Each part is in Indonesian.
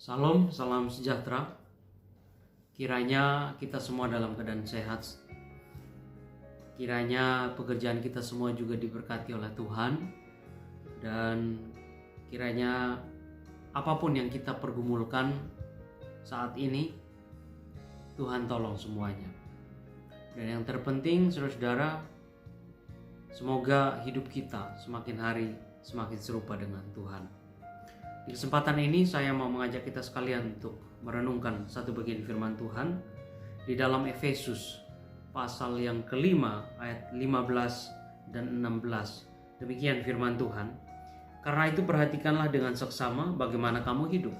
Salam, salam sejahtera. Kiranya kita semua dalam keadaan sehat. Kiranya pekerjaan kita semua juga diberkati oleh Tuhan. Dan kiranya apapun yang kita pergumulkan saat ini, Tuhan tolong semuanya. Dan yang terpenting, saudara-saudara, semoga hidup kita semakin hari semakin serupa dengan Tuhan. Di kesempatan ini saya mau mengajak kita sekalian untuk merenungkan satu bagian firman Tuhan di dalam Efesus pasal yang kelima ayat 15 dan 16. Demikian firman Tuhan. Karena itu perhatikanlah dengan seksama bagaimana kamu hidup.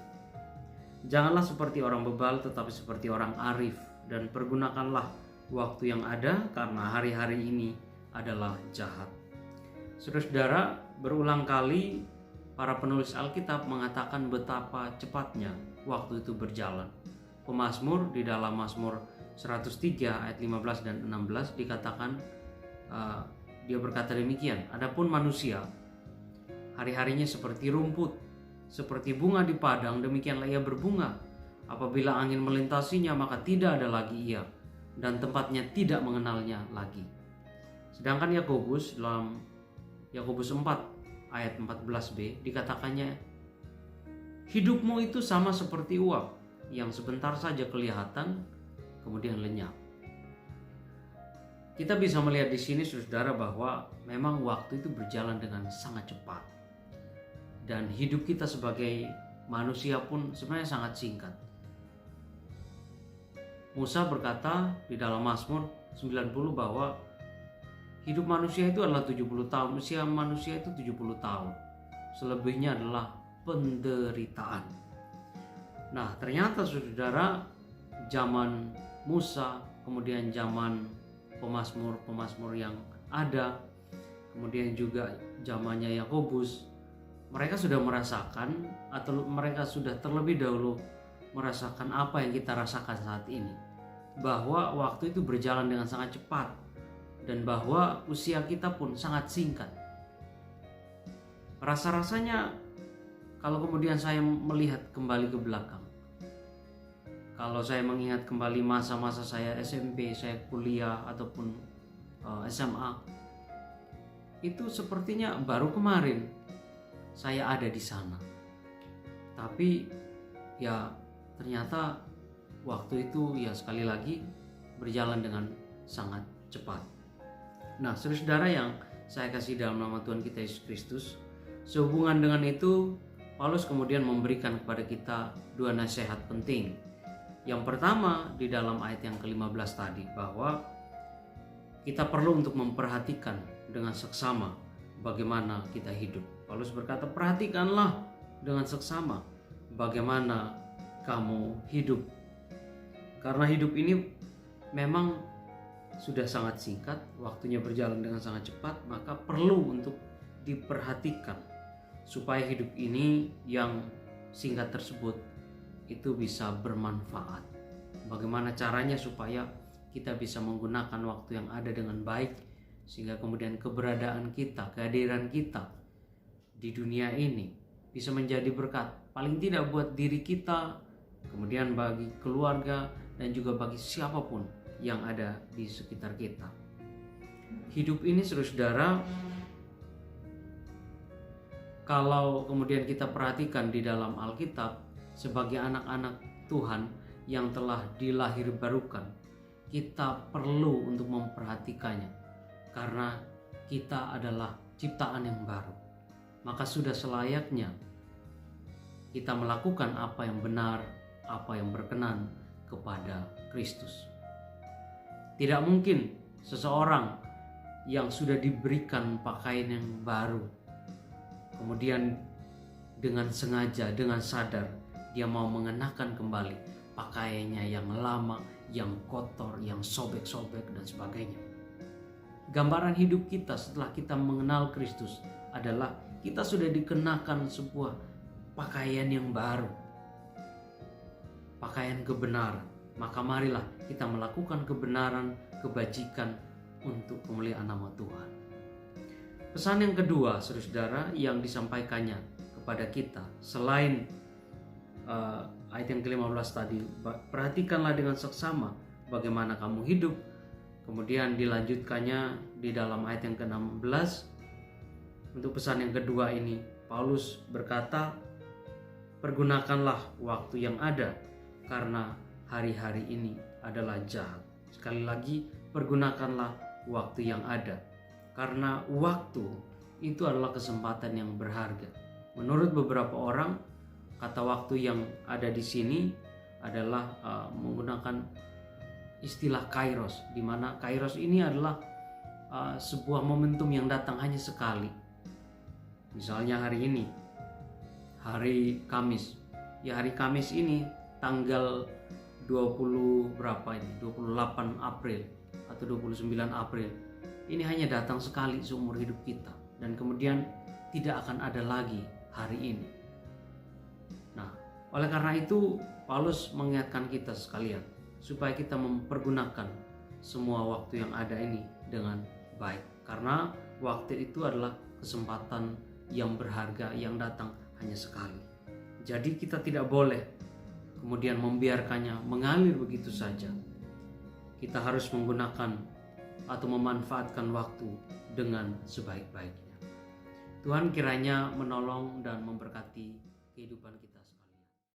Janganlah seperti orang bebal tetapi seperti orang arif, dan pergunakanlah waktu yang ada karena hari-hari ini adalah jahat. Saudara-saudara, berulang kali para penulis Alkitab mengatakan betapa cepatnya waktu itu berjalan. Pemazmur di dalam Mazmur 103 ayat 15 dan 16 dikatakan, dia berkata demikian, adapun manusia hari-harinya seperti rumput, seperti bunga di padang, demikianlah ia berbunga. Apabila angin melintasinya maka tidak ada lagi ia, dan tempatnya tidak mengenalnya lagi. Sedangkan Yakobus dalam Yakobus 4 ayat 14b dikatakannya, hidupmu itu sama seperti uap yang sebentar saja kelihatan kemudian lenyap. Kita bisa melihat di sini saudara bahwa memang waktu itu berjalan dengan sangat cepat. Dan hidup kita sebagai manusia pun sebenarnya sangat singkat. Musa berkata di dalam Mazmur 90 bahwa hidup manusia itu adalah 70 tahun, usia manusia itu 70 tahun. Selebihnya adalah penderitaan. Nah, ternyata saudara, zaman Musa, kemudian zaman pemazmur yang ada, kemudian juga zamannya Yakobus, mereka sudah merasakan atau mereka sudah terlebih dahulu merasakan apa yang kita rasakan saat ini. Bahwa waktu itu berjalan dengan sangat cepat. Dan bahwa usia kita pun sangat singkat. Rasa-rasanya kalau kemudian saya melihat kembali ke belakang, kalau saya mengingat kembali masa-masa saya SMP, saya kuliah ataupun SMA, itu sepertinya baru kemarin saya ada di sana. Tapi ya ternyata waktu itu ya sekali lagi berjalan dengan sangat cepat. Nah, saudara yang saya kasih dalam nama Tuhan kita Yesus Kristus, sehubungan dengan itu, Paulus kemudian memberikan kepada kita dua nasihat penting. Yang pertama di dalam ayat yang ke-15 tadi, bahwa kita perlu untuk memperhatikan dengan seksama bagaimana kita hidup. Paulus berkata, perhatikanlah dengan seksama bagaimana kamu hidup. Karena hidup ini memang sudah sangat singkat, waktunya berjalan dengan sangat cepat, maka perlu untuk diperhatikan supaya hidup ini yang singkat tersebut itu bisa bermanfaat. Bagaimana caranya supaya kita bisa menggunakan waktu yang ada dengan baik, sehingga kemudian keberadaan kita, kehadiran kita di dunia ini bisa menjadi berkat, paling tidak buat diri kita, kemudian bagi keluarga, dan juga bagi siapapun yang ada di sekitar kita. Hidup ini saudara, kalau kemudian kita perhatikan di dalam Alkitab, sebagai anak-anak Tuhan yang telah dilahirbarukan, kita perlu untuk memperhatikannya karena kita adalah ciptaan yang baru. Maka sudah selayaknya kita melakukan apa yang benar, apa yang berkenan kepada Kristus. Tidak mungkin seseorang yang sudah diberikan pakaian yang baru, kemudian dengan sengaja, dengan sadar, dia mau mengenakan kembali pakaiannya yang lama, yang kotor, yang sobek-sobek dan sebagainya. Gambaran hidup kita setelah kita mengenal Kristus adalah kita sudah dikenakan sebuah pakaian yang baru, pakaian kebenaran. Maka marilah kita melakukan kebenaran, kebajikan untuk kemuliaan nama Tuhan. Pesan yang kedua, saudara, yang disampaikannya kepada kita selain ayat yang ke-15 tadi, perhatikanlah dengan seksama bagaimana kamu hidup. Kemudian dilanjutkannya di dalam ayat yang ke-16, untuk pesan yang kedua ini Paulus berkata, pergunakanlah waktu yang ada karena hari-hari ini adalah jahat. Sekali lagi, pergunakanlah waktu yang ada karena waktu itu adalah kesempatan yang berharga. Menurut beberapa orang, kata waktu yang ada di sini adalah menggunakan istilah kairos, di mana kairos ini adalah sebuah momentum yang datang hanya sekali. Misalnya hari ini, hari Kamis. Ya, hari Kamis ini tanggal 28 April atau 29 April. Ini hanya datang sekali seumur hidup kita, dan kemudian tidak akan ada lagi hari ini. Nah, oleh karena itu Paulus mengingatkan kita sekalian supaya kita mempergunakan semua waktu yang ada ini dengan baik, karena waktu itu adalah kesempatan yang berharga yang datang hanya sekali. Jadi kita tidak boleh kemudian membiarkannya mengalir begitu saja. Kita harus menggunakan atau memanfaatkan waktu dengan sebaik-baiknya. Tuhan kiranya menolong dan memberkati kehidupan kita.